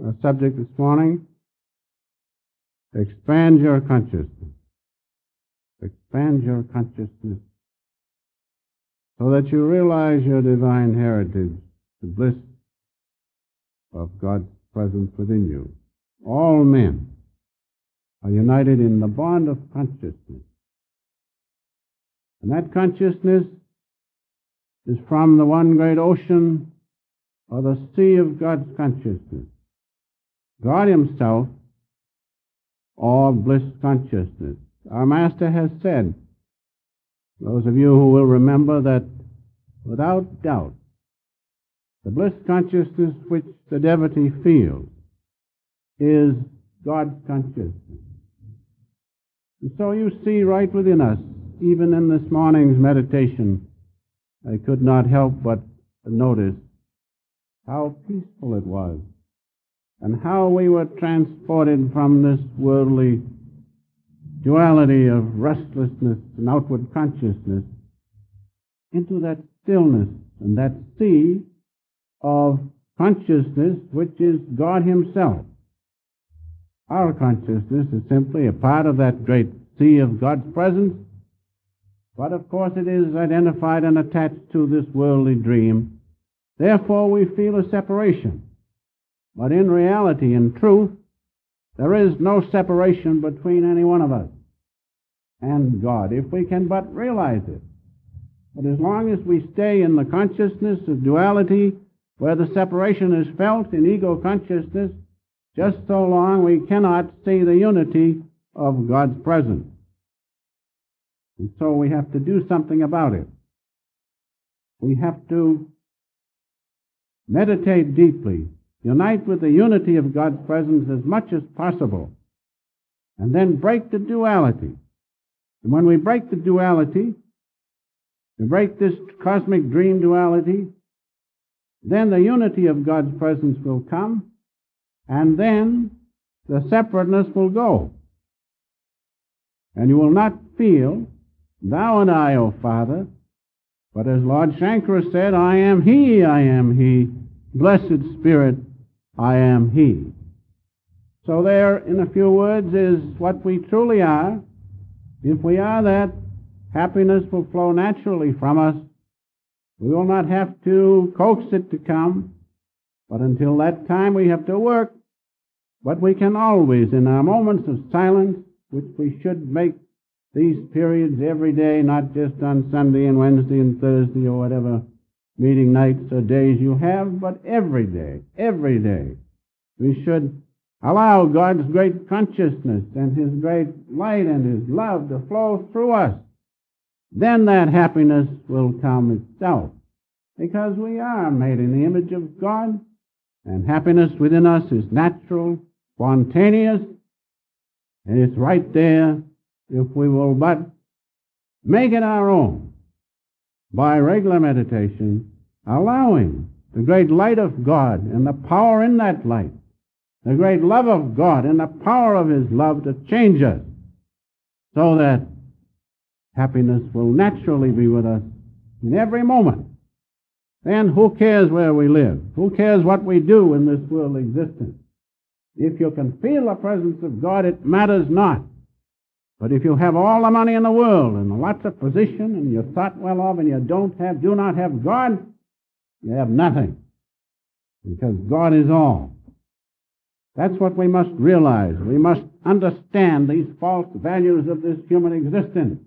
Our subject this morning, expand your consciousness. Expand your consciousness so that you realize your divine heritage, the bliss of God's presence within you. All men are united in the bond of consciousness. And that consciousness is from the one great ocean or the sea of God's consciousness. God Himself, or bliss consciousness. Our Master has said, those of you who will remember, that without doubt, the bliss consciousness which the devotee feels is God's consciousness. And so you see right within us, even in this morning's meditation, I could not help but notice how peaceful it was, and how we were transported from this worldly duality of restlessness and outward consciousness into that stillness and that sea of consciousness which is God Himself. Our consciousness is simply a part of that great sea of God's presence, but of course it is identified and attached to this worldly dream. Therefore we feel a separation. But in reality, in truth, there is no separation between any one of us and God, if we can but realize it. But as long as we stay in the consciousness of duality, where the separation is felt in ego consciousness, just so long we cannot see the unity of God's presence. And so we have to do something about it. We have to meditate deeply, unite with the unity of God's presence as much as possible, and then break the duality. And when we break the duality, we break this cosmic dream duality, then the unity of God's presence will come, and then the separateness will go. And you will not feel, thou and I, O Father, but as Lord Shankara said, I am He, blessed Spirit, I am He. So there, in a few words, is what we truly are. If we are that, happiness will flow naturally from us. We will not have to coax it to come, but until that time we have to work. But we can always, in our moments of silence, which we should make these periods every day, not just on Sunday and Wednesday and Thursday or whatever meeting nights or days you have, but every day, we should allow God's great consciousness and His great light and His love to flow through us. Then that happiness will come itself, because we are made in the image of God, and happiness within us is natural, spontaneous, and it's right there if we will but make it our own by regular meditation, allowing the great light of God and the power in that light, the great love of God and the power of His love to change us, so that happiness will naturally be with us in every moment. Then who cares where we live? Who cares what we do in this world existence? If you can feel the presence of God, it matters not. But if you have all the money in the world and lots of position and you're thought well of and you do not have God, you have nothing. Because God is all. That's what we must realize. We must understand these false values of this human existence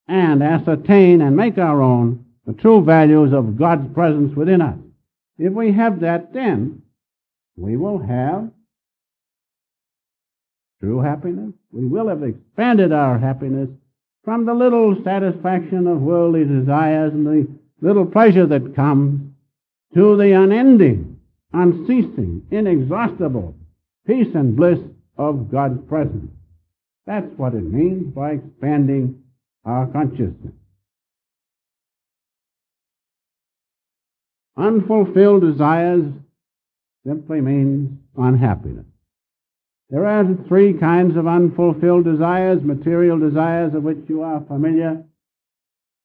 and ascertain and make our own the true values of God's presence within us. If we have that, then we will have true happiness. We will have expanded our happiness from the little satisfaction of worldly desires and the little pleasure that comes to the unending, unceasing, inexhaustible peace and bliss of God's presence. That's what it means by expanding our consciousness. Unfulfilled desires simply means unhappiness. There are three kinds of unfulfilled desires, material desires of which you are familiar.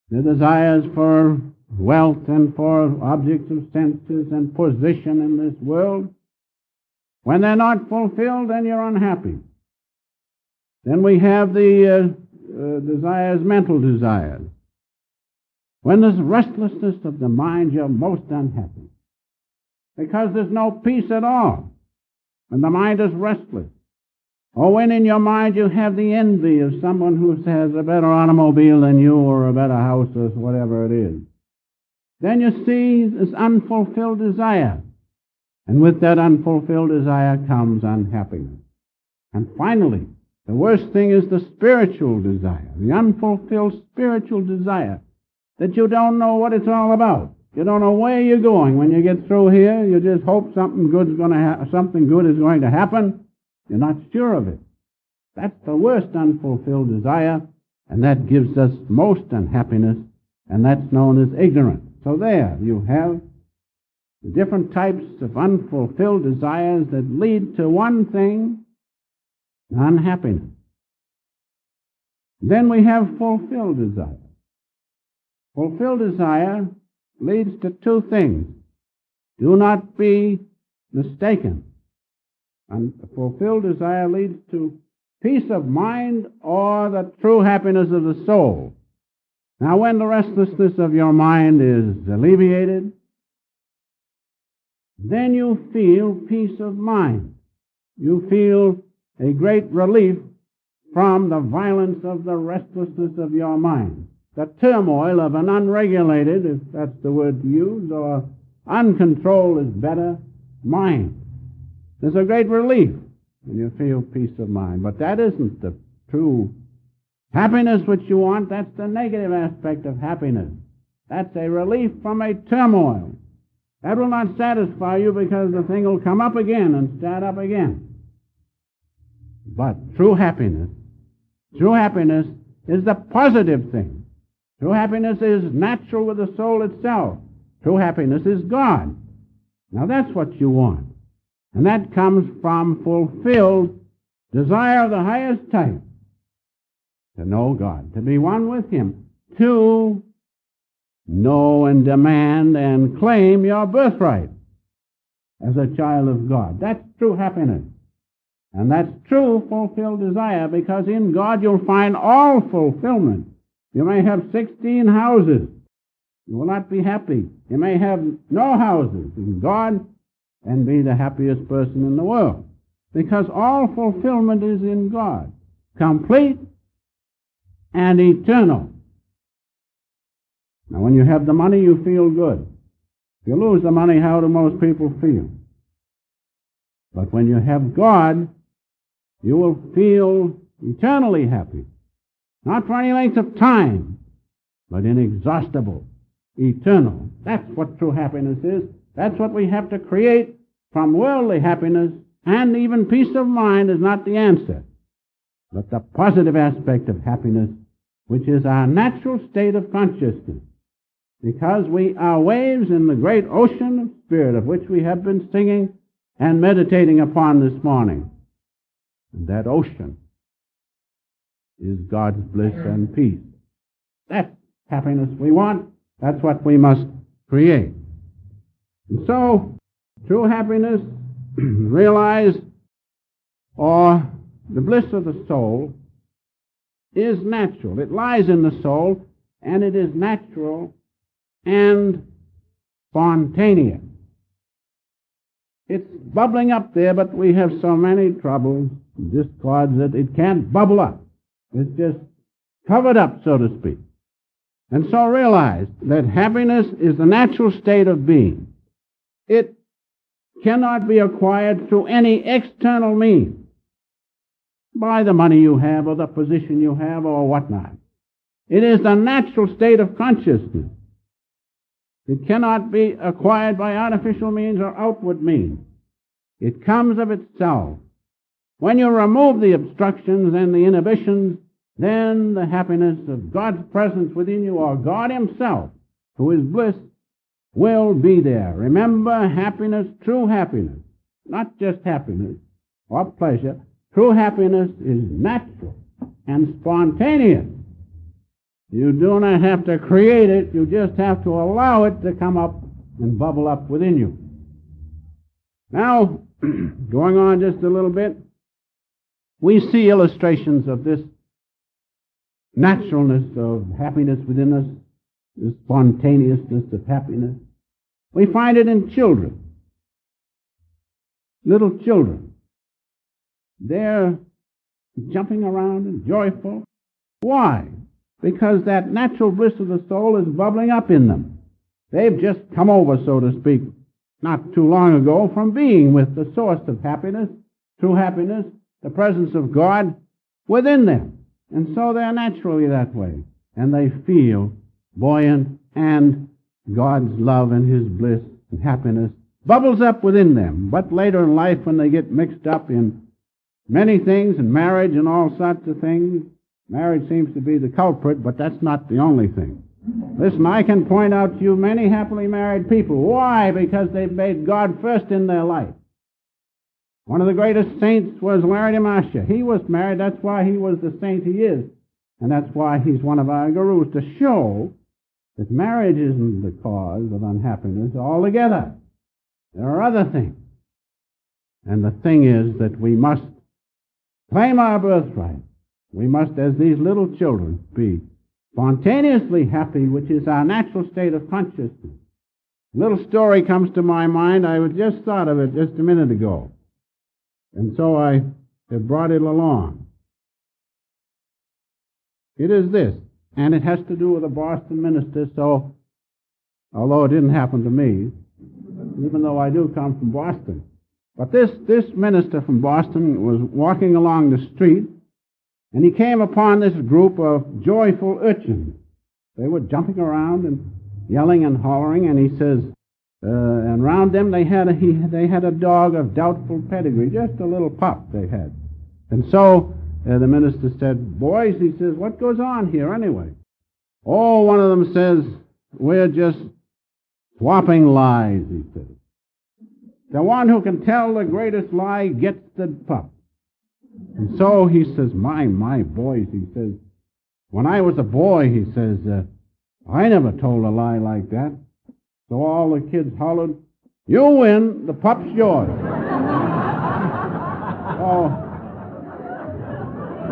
The desires for wealth and for objects of senses and position in this world. When they're not fulfilled, then you're unhappy. Then we have the desires, mental desires. When there's restlessness of the mind, you're most unhappy, because there's no peace at all when the mind is restless. Or when in your mind you have the envy of someone who has a better automobile than you, or a better house, or whatever it is. Then you see this unfulfilled desire. And with that unfulfilled desire comes unhappiness. And finally, the worst thing is the spiritual desire, the unfulfilled spiritual desire, that you don't know what it's all about. You don't know where you're going. When you get through here, you just hope something good is going to happen. You're not sure of it. That's the worst unfulfilled desire, and that gives us most unhappiness, and that's known as ignorance. So there you have the different types of unfulfilled desires that lead to one thing, unhappiness. Then we have fulfilled desire. Fulfilled desire leads to two things. Do not be mistaken. And fulfilled desire leads to peace of mind or the true happiness of the soul. Now, when the restlessness of your mind is alleviated, then you feel peace of mind. You feel a great relief from the violence of the restlessness of your mind, the turmoil of an unregulated, if that's the word to use, or uncontrolled is better, mind. There's a great relief when you feel peace of mind. But that isn't the true happiness which you want. That's the negative aspect of happiness. That's a relief from a turmoil. That will not satisfy you, because the thing will come up again and start up again. But true happiness is the positive thing. True happiness is natural with the soul itself. True happiness is God. Now that's what you want. And that comes from fulfilled desire of the highest type. To know God, to be one with Him, to know and demand and claim your birthright as a child of God. That's true happiness. And that's true fulfilled desire, because in God you'll find all fulfillment. You may have 16 houses. You will not be happy. You may have no houses in God and be the happiest person in the world, because all fulfillment is in God, complete and eternal. Now, when you have the money, you feel good. If you lose the money, how do most people feel? But when you have God, you will feel eternally happy. Not for any length of time, but inexhaustible, eternal. That's what true happiness is. That's what we have to create from worldly happiness, and even peace of mind is not the answer, but the positive aspect of happiness, which is our natural state of consciousness, because we are waves in the great ocean of spirit of which we have been singing and meditating upon this morning. And that ocean is God's bliss and peace. That's happiness we want. That's what we must create. And so, true happiness, realize, or the bliss of the soul, is natural. It lies in the soul, and it is natural and spontaneous. It's bubbling up there, but we have so many troubles, discords, that it can't bubble up. It's just covered up, so to speak. And so realize that happiness is the natural state of being. It cannot be acquired through any external means, by the money you have or the position you have or whatnot. It is the natural state of consciousness. It cannot be acquired by artificial means or outward means. It comes of itself. When you remove the obstructions and the inhibitions, then the happiness of God's presence within you, or God Himself, who is bliss, will be there. Remember, happiness, true happiness, not just happiness or pleasure. True happiness is natural and spontaneous. You do not have to create it, you just have to allow it to come up and bubble up within you. Now, going on just a little bit, we see illustrations of this naturalness of happiness within us, this spontaneousness of happiness. We find it in children, little children. They're jumping around and joyful. Why? Because that natural bliss of the soul is bubbling up in them. They've just come over, so to speak, not too long ago, from being with the source of happiness, true happiness, the presence of God within them. And so they're naturally that way. And they feel buoyant, and God's love and His bliss and happiness bubbles up within them. But later in life, when they get mixed up in many things, and marriage and all sorts of things, marriage seems to be the culprit, but that's not the only thing. Listen, I can point out to you many happily married people. Why? Because they've made God first in their life. One of the greatest saints was Larry Masha. He was married. That's why he was the saint he is. And that's why he's one of our gurus, to show that marriage isn't the cause of unhappiness altogether. There are other things. And the thing is that we must claim our birthright. We must, as these little children, be spontaneously happy, which is our natural state of consciousness. A little story comes to my mind. I just thought of it just a minute ago. And so I have brought it along. It is this, and it has to do with a Boston minister, so, although it didn't happen to me, even though I do come from Boston. But this minister from Boston was walking along the street, and he came upon this group of joyful urchins. They were jumping around and yelling and hollering, and he says, and around them they had a dog of doubtful pedigree, just a little pup they had. And so the minister said, "Boys," he says, "what goes on here anyway?" Oh, one of them says, "We're just swapping lies," he says. "The one who can tell the greatest lie gets the pup." And so he says, my boys, he says, "When I was a boy," he says, "I never told a lie like that." So all the kids hollered, "You win, the pup's yours." Oh,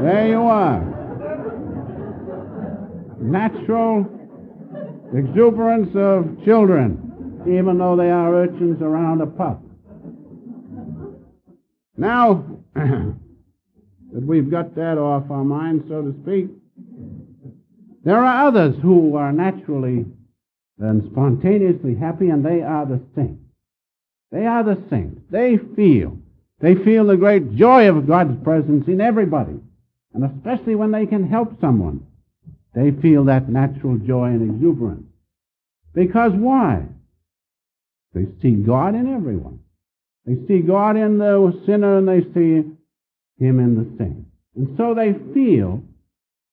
there you are. Natural exuberance of children, even though they are urchins around a pup. Now that we've got that off our minds, so to speak, there are others who are naturally and spontaneously happy, and they are the saints. They are the saints. They feel the great joy of God's presence in everybody, and especially when they can help someone. They feel that natural joy and exuberance. Because why? They see God in everyone. They see God in the sinner, and they see Him in the saint. And so they feel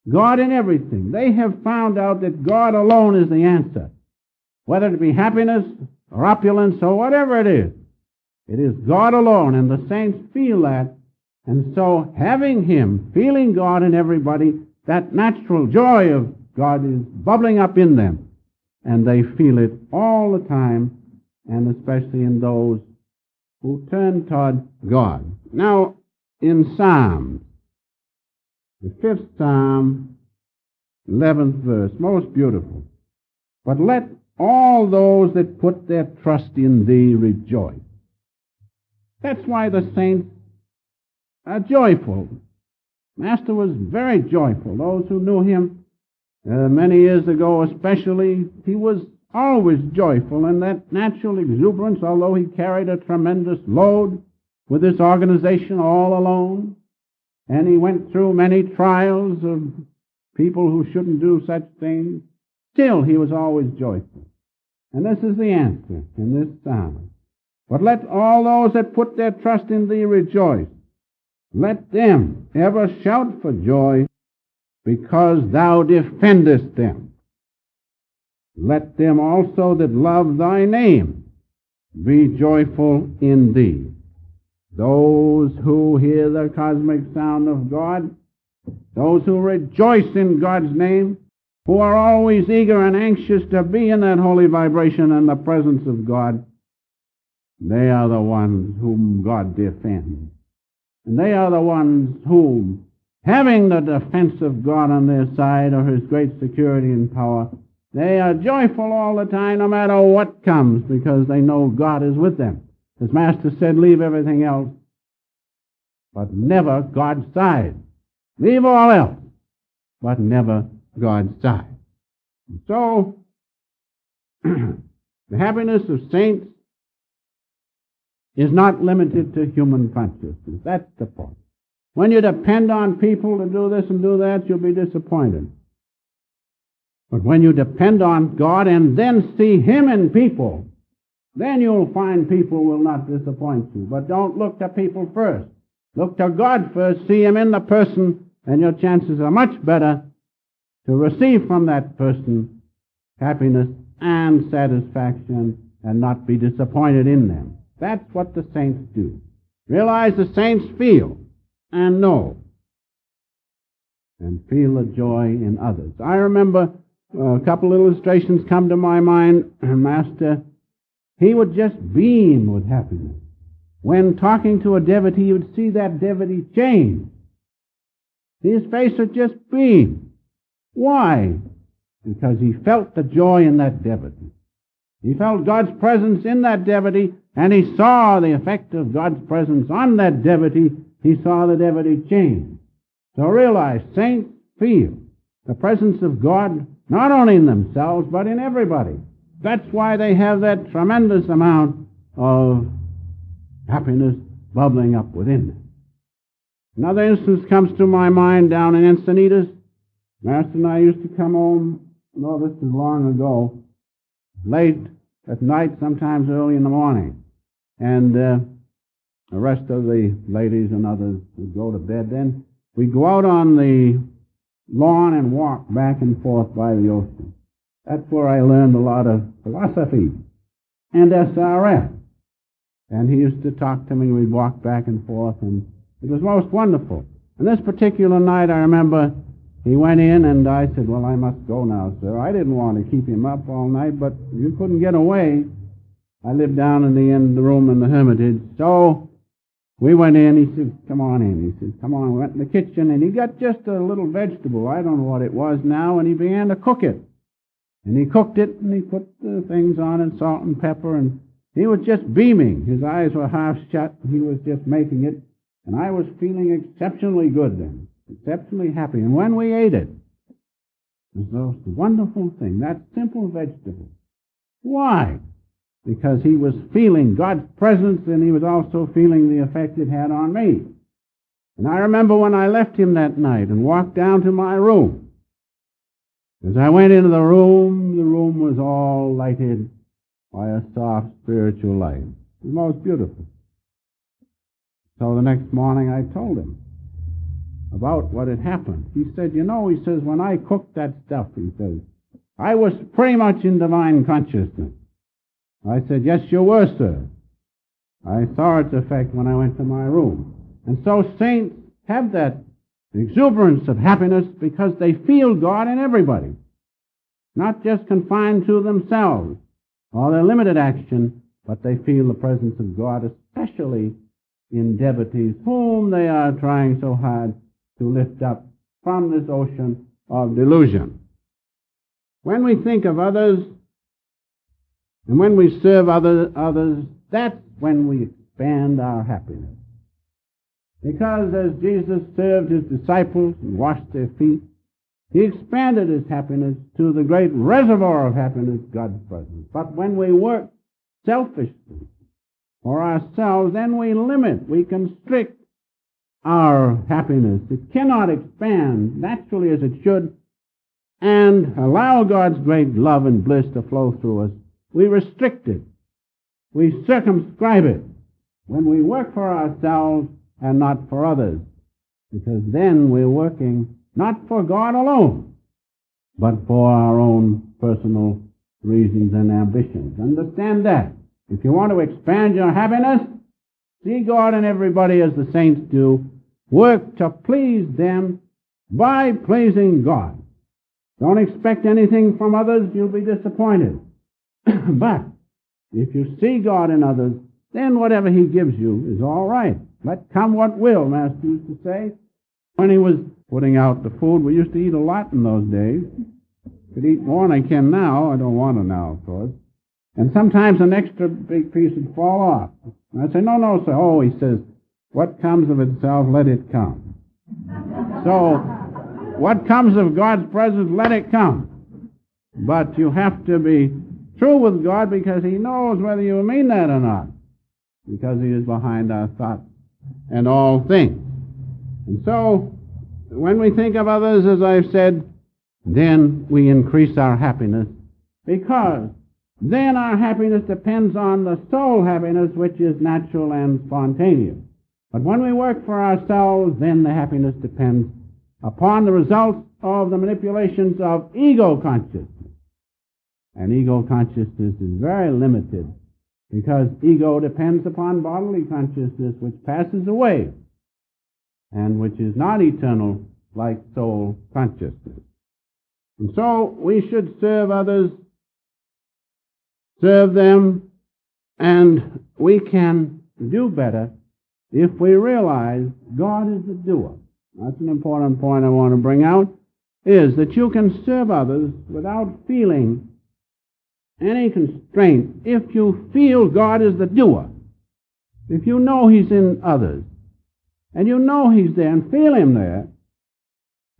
God in everything. They have found out that God alone is the answer. Whether it be happiness or opulence or whatever it is God alone, and the saints feel that. And so having Him, feeling God in everybody, that natural joy of God is bubbling up in them, and they feel it all the time, and especially in those who turn toward God. Now, in Psalms, the 5th Psalm, 11th verse, most beautiful. "But let all those that put their trust in Thee rejoice." That's why the saints are joyful. Master was very joyful. Those who knew him many years ago especially, he was always joyful, and that natural exuberance, although he carried a tremendous load with this organization all alone, and he went through many trials of people who shouldn't do such things, still he was always joyful. And this is the answer in this psalm. "But let all those that put their trust in Thee rejoice. Let them ever shout for joy, because Thou defendest them. Let them also that love Thy name be joyful in Thee." Those who hear the cosmic sound of God, those who rejoice in God's name, who are always eager and anxious to be in that holy vibration and the presence of God, They are the ones whom God defends. And they are the ones whom, having the defense of God on their side, or His great security and power, they are joyful all the time, no matter what comes, because they know God is with them. As Master said, leave everything else, but never God's side. Leave all else, but never God's side. And so, the happiness of saints is not limited to human consciousness. That's the point. When you depend on people to do this and do that, you'll be disappointed. But when you depend on God and then see Him in people, then you'll find people will not disappoint you. But don't look to people first. Look to God first, see Him in the person, and your chances are much better to receive from that person happiness and satisfaction and not be disappointed in them. That's what the saints do. Realize the saints feel and know and feel the joy in others. I remember a couple illustrations come to my mind. Master, he would just beam with happiness. When talking to a devotee, you would see that devotee change. His face would just beam. Why? Because he felt the joy in that devotee. He felt God's presence in that devotee, and he saw the effect of God's presence on that devotee. He saw the devotee change. So realize, saints feel the presence of God not only in themselves, but in everybody. That's why they have that tremendous amount of happiness bubbling up within them. Another instance comes to my mind down in Encinitas. Master and I used to come home, this is long ago, late at night, sometimes early in the morning. And the rest of the ladies and others would go to bed. Then we'd go out on the lawn and walk back and forth by the ocean. That's where I learned a lot of philosophy and SRF. And he used to talk to me, we'd walk back and forth, and it was most wonderful. And this particular night, I remember he went in, and I said, well, I must go now, sir. I didn't want to keep him up all night, but you couldn't get away. I lived down in the end of the room in the Hermitage. So we went in. He said, come on in. He said, come on. We went in the kitchen, and he got just a little vegetable. I don't know what it was now, and he began to cook it. And he cooked it, and he put the things on it, salt and pepper, and he was just beaming. His eyes were half shut, and he was just making it. And I was feeling exceptionally good then, exceptionally happy. And when we ate it, it was the most wonderful thing, that simple vegetable. Why? Because he was feeling God's presence, and he was also feeling the effect it had on me. And I remember when I left him that night and walked down to my room. As I went into the room was all lighted by a soft spiritual light. It was most beautiful. So the next morning I told him about what had happened. He said, he says, when I cooked that stuff, he says, I was pretty much in divine consciousness. I said, yes, you were, sir. I saw its effect when I went to my room. And so saints have that exuberance of happiness because they feel God in everybody, not just confined to themselves or their limited action, but they feel the presence of God, especially in devotees whom they are trying so hard to lift up from this ocean of delusion. When we think of others, and when we serve others, that's when we expand our happiness. Because as Jesus served his disciples and washed their feet, he expanded his happiness to the great reservoir of happiness, God's presence. But when we work selfishly for ourselves, then we limit, we constrict our happiness. It cannot expand naturally as it should and allow God's great love and bliss to flow through us. We restrict it. We circumscribe it when we work for ourselves and not for others, because then we're working not for God alone, but for our own personal reasons and ambitions. Understand that. If you want to expand your happiness, see God in everybody as the saints do. Work to please them by pleasing God. Don't expect anything from others, you'll be disappointed. But if you see God in others, then whatever he gives you is all right. Let come what will, Master used to say. When he was putting out the food, we used to eat a lot in those days. Could eat more than I can now. I don't want to now, of course. And sometimes an extra big piece would fall off. And I'd say, no, sir. Oh, he says, what comes of itself, let it come. So, what comes of God's presence, let it come. But you have to be true with God because he knows whether you mean that or not. Because he is behind our thoughts and all things. And so, when we think of others, as I've said, then we increase our happiness, because then our happiness depends on the soul happiness, which is natural and spontaneous. But when we work for ourselves, then the happiness depends upon the results of the manipulations of ego consciousness. And ego consciousness is very limited, because ego depends upon bodily consciousness, which passes away, and which is not eternal like soul consciousness. And so we should serve others, serve them, and we can do better if we realize God is the doer. That's an important point I want to bring out, is that you can serve others without feeling any constraint if you feel God is the doer. If you know he's in others, and you know he's there and feel him there,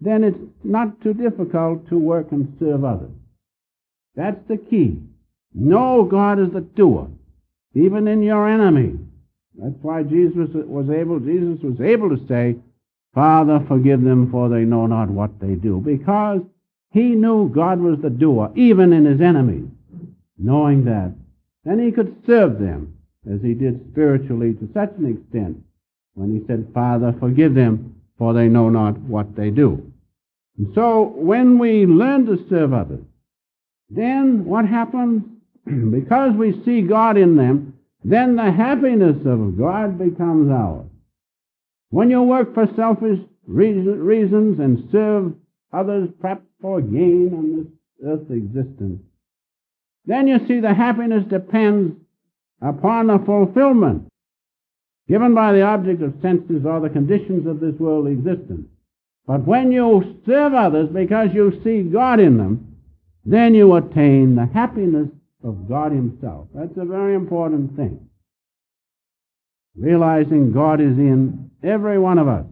then it's not too difficult to work and serve others. That's the key. Know God is the doer, even in your enemy. That's why Jesus was able to say, Father, forgive them, for they know not what they do, because he knew God was the doer, even in his enemies. Knowing that, then he could serve them, as he did spiritually to such an extent, when he said, Father, forgive them, for they know not what they do. And so, when we learn to serve others, then what happens? Because we see God in them, then the happiness of God becomes ours. When you work for selfish reasons and serve others, perhaps for gain on this earthly existence, then you see the happiness depends upon the fulfillment given by the object of senses or the conditions of this worldly existence. But when you serve others because you see God in them, then you attain the happiness of God himself. That's a very important thing. Realizing God is in every one of us.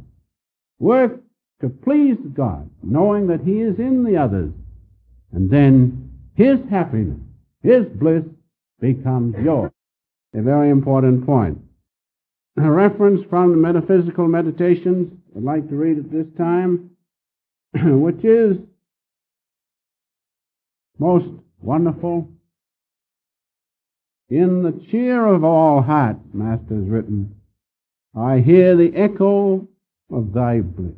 Work to please God, knowing that he is in the others, and then his happiness, his bliss becomes yours. A very important point. A reference from the Metaphysical Meditations, I'd like to read at this time, which is most wonderful. In the cheer of all hearts, Master has written, I hear the echo of thy bliss.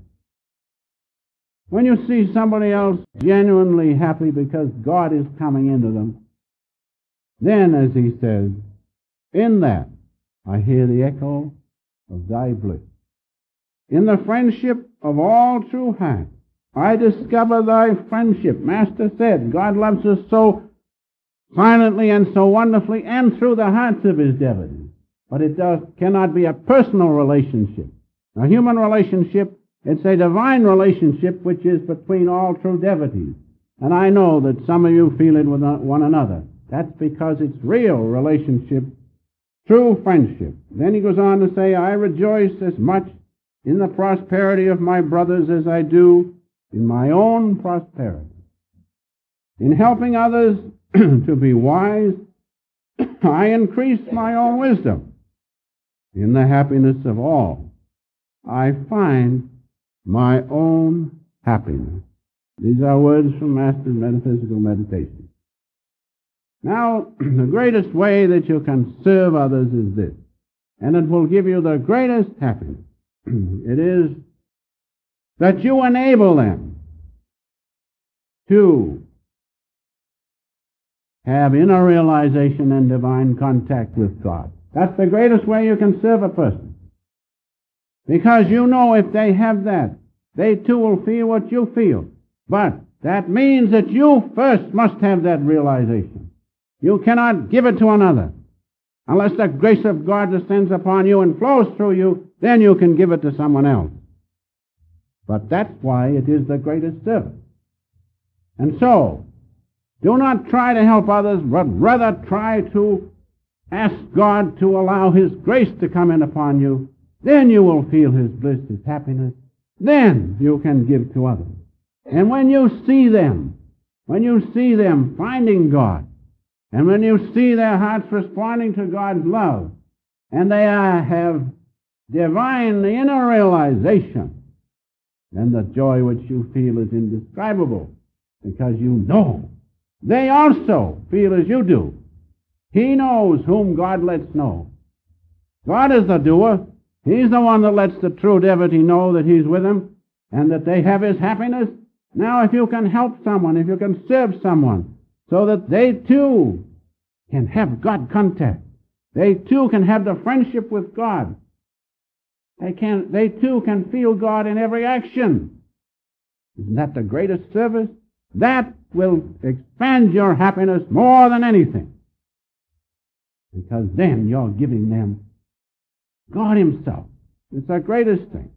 When you see somebody else genuinely happy because God is coming into them, then, as he says, in that I hear the echo of thy bliss. In the friendship of all true hearts, I discover thy friendship. Master said, God loves us so silently and so wonderfully and through the hearts of his devotees. But it cannot be a personal relationship. A human relationship, it's a divine relationship which is between all true devotees. And I know that some of you feel it with one another. That's because it's real relationship, true friendship. Then he goes on to say, I rejoice as much in the prosperity of my brothers as I do in my own prosperity. In helping others to be wise, I increase my own wisdom. In the happiness of all, I find my own happiness. These are words from Master's Metaphysical Meditation. Now, the greatest way that you can serve others is this, and it will give you the greatest happiness. It is that you enable them to have inner realization and divine contact with God. That's the greatest way you can serve a person. Because you know if they have that, they too will feel what you feel. But that means that you first must have that realization. You cannot give it to another Unless the grace of God descends upon you and flows through you, then you can give it to someone else. But that's why it is the greatest service. And so, do not try to help others, but rather try to ask God to allow His grace to come in upon you. Then you will feel His bliss, His happiness. Then you can give to others. And when you see them finding God, and when you see their hearts responding to God's love, and they have divine inner realization, then the joy which you feel is indescribable, because you know they also feel as you do. He knows whom God lets know. God is the doer. He's the one that lets the true devotee know that He's with them and that they have His happiness. Now, if you can help someone, if you can serve someone, so that they too can have God contact, they too can have the friendship with God, they too can feel God in every action. Isn't that the greatest service? That will expand your happiness more than anything. Because then you're giving them God Himself. It's the greatest thing.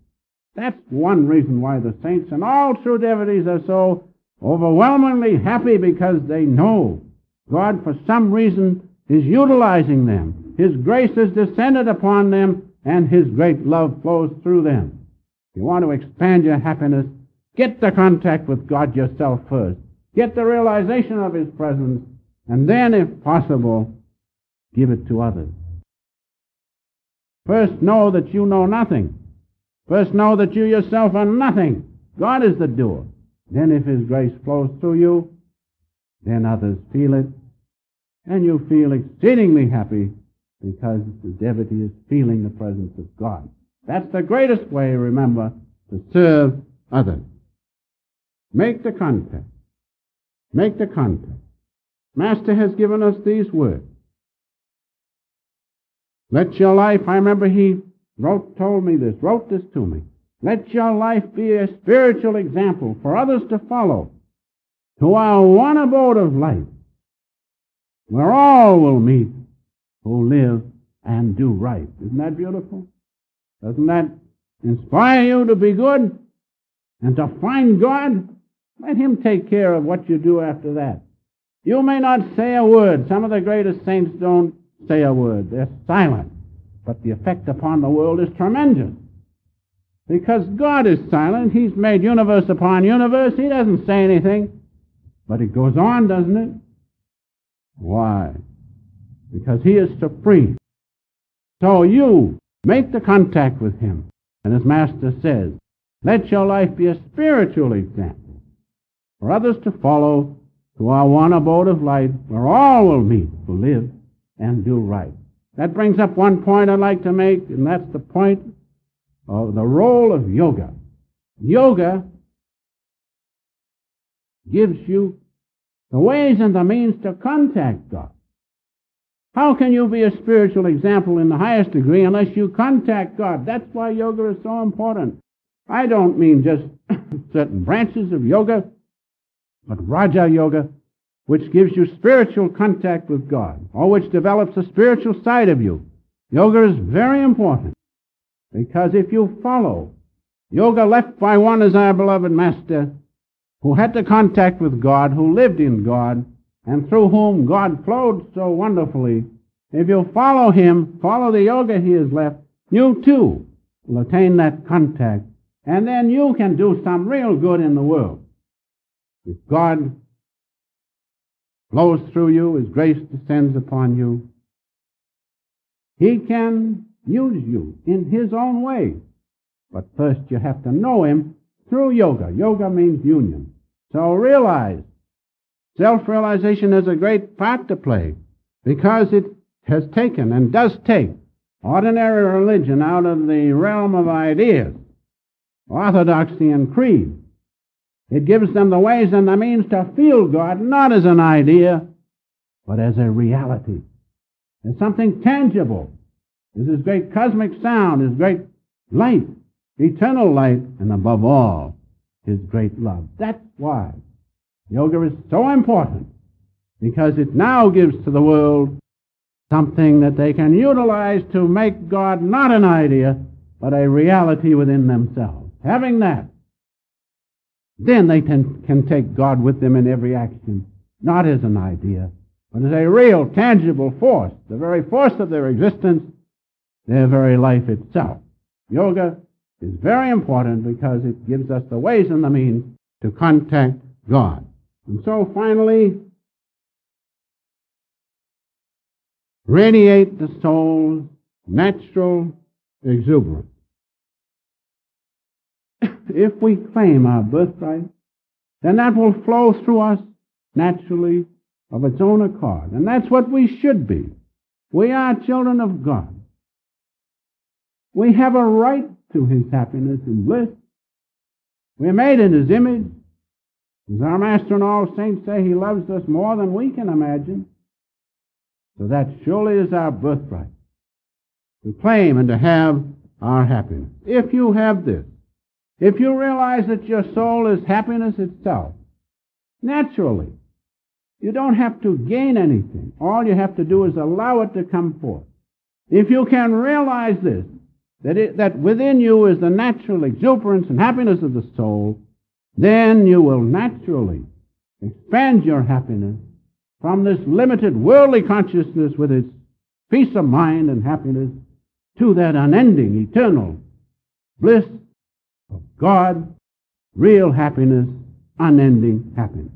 That's one reason why the saints and all true devotees are so overwhelmingly happy, because they know God for some reason is utilizing them. His grace has descended upon them, and His great love flows through them. If you want to expand your happiness, get the contact with God yourself first. Get the realization of His presence, and then, if possible, give it to others. First know that you know nothing. First know that you yourself are nothing. God is the doer. Then if His grace flows through you, then others feel it, and you feel exceedingly happy because the devotee is feeling the presence of God. That's the greatest way, remember, to serve others. Make the contact. Make the contact. Master has given us these words. Let your life, I remember he wrote this to me. Let your life be a spiritual example for others to follow, to our one abode of life, where all will meet who live and do right. Isn't that beautiful? Doesn't that inspire you to be good and to find God? Let Him take care of what you do after that. You may not say a word. Some of the greatest saints don't say a word. They're silent. But the effect upon the world is tremendous. Because God is silent. He's made universe upon universe. He doesn't say anything. But it goes on, doesn't it? Why? Because He is supreme. So you make the contact with Him. And as Master says, let your life be a spiritual example for others to follow, to our one abode of light, where all will meet who live and do right. That brings up one point I'd like to make, and that's the point of the role of yoga. Yoga gives you the ways and the means to contact God. How can you be a spiritual example in the highest degree unless you contact God? That's why yoga is so important. I don't mean just certain branches of yoga, but Raja Yoga, which gives you spiritual contact with God, or which develops a spiritual side of you. Yoga is very important, because if you follow yoga left by one as our beloved Master, who had the contact with God, who lived in God, and through whom God flowed so wonderfully, if you follow him, follow the yoga he has left, you too will attain that contact, and then you can do some real good in the world. If God flows through you, His grace descends upon you, He can use you in His own way. But first you have to know Him through yoga. Yoga means union. So realize, self-realization has a great part to play, because it has taken and does take ordinary religion out of the realm of ideas, orthodoxy and creed. It gives them the ways and the means to feel God, not as an idea, but as a reality, as something tangible, as His great cosmic sound, His great light, eternal light, and above all, His great love. That's why yoga is so important, because it now gives to the world something that they can utilize to make God not an idea, but a reality within themselves. Having that, then they can take God with them in every action, not as an idea, but as a real, tangible force, the very force of their existence, their very life itself. Yoga is very important because it gives us the ways and the means to contact God. And so finally, radiate the soul's natural exuberance. If we claim our birthright, then that will flow through us naturally of its own accord. And that's what we should be. We are children of God. We have a right to His happiness and bliss. We're made in His image. As our Master and all saints say, He loves us more than we can imagine. So that surely is our birthright, to claim and to have our happiness. If you have this, if you realize that your soul is happiness itself, naturally, you don't have to gain anything. All you have to do is allow it to come forth. If you can realize this, that within you is the natural exuberance and happiness of the soul, then you will naturally expand your happiness from this limited worldly consciousness with its peace of mind and happiness to that unending, eternal bliss of God, real happiness, unending happiness.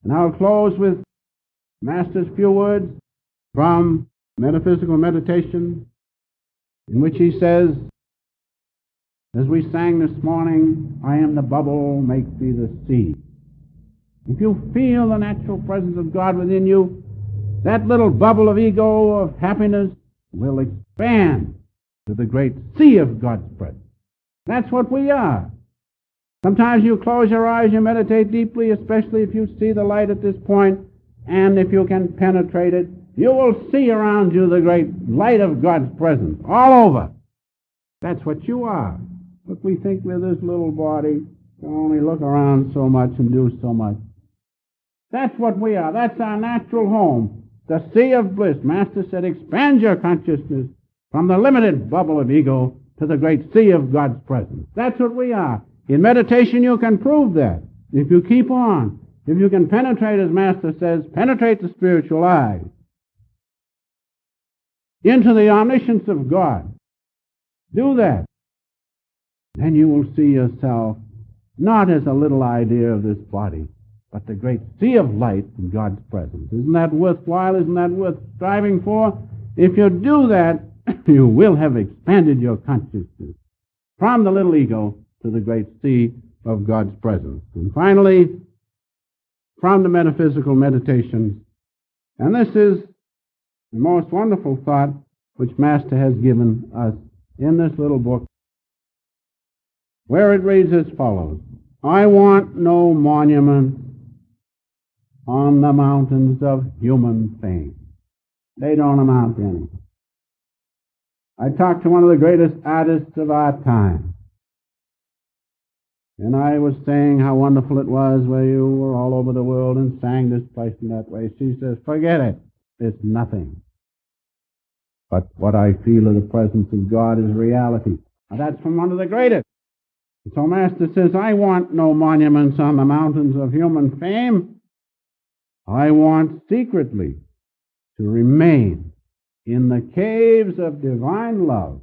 And I'll close with Master's few words from Metaphysical Meditation, in which he says, as we sang this morning, I am the bubble, make thee the sea. If you feel the natural presence of God within you, that little bubble of ego, of happiness, will expand to the great sea of God's presence. That's what we are. Sometimes you close your eyes, you meditate deeply, especially if you see the light at this point, and if you can penetrate it, you will see around you the great light of God's presence all over. That's what you are. But we think we're this little body, can only look around so much and do so much. That's what we are. That's our natural home, the sea of bliss. Master said, expand your consciousness from the limited bubble of ego to the great sea of God's presence. That's what we are. In meditation you can prove that. If you keep on, if you can penetrate, as Master says, penetrate the spiritual eye into the omniscience of God. Do that. Then you will see yourself not as a little idea of this body, but the great sea of light in God's presence. Isn't that worthwhile? Isn't that worth striving for? If you do that, you will have expanded your consciousness from the little ego to the great sea of God's presence. And finally, from the Metaphysical Meditations, and this is the most wonderful thought which Master has given us in this little book, where it reads as follows: I want no monument on the mountains of human fame. They don't amount to anything. I talked to one of the greatest artists of our time, and I was saying how wonderful it was where you were all over the world and sang this place in that way. She says, forget it. It's nothing. But what I feel of the presence of God is reality. Now that's from one of the greatest. And so Master says, I want no monuments on the mountains of human fame. I want secretly to remain in the caves of divine love,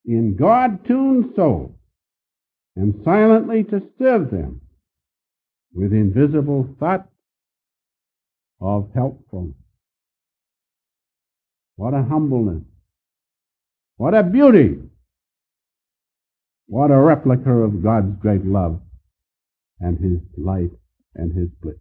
in God-tuned soul, and silently to serve them with invisible thought of helpfulness. What a humbleness. What a beauty. What a replica of God's great love and His light and His bliss.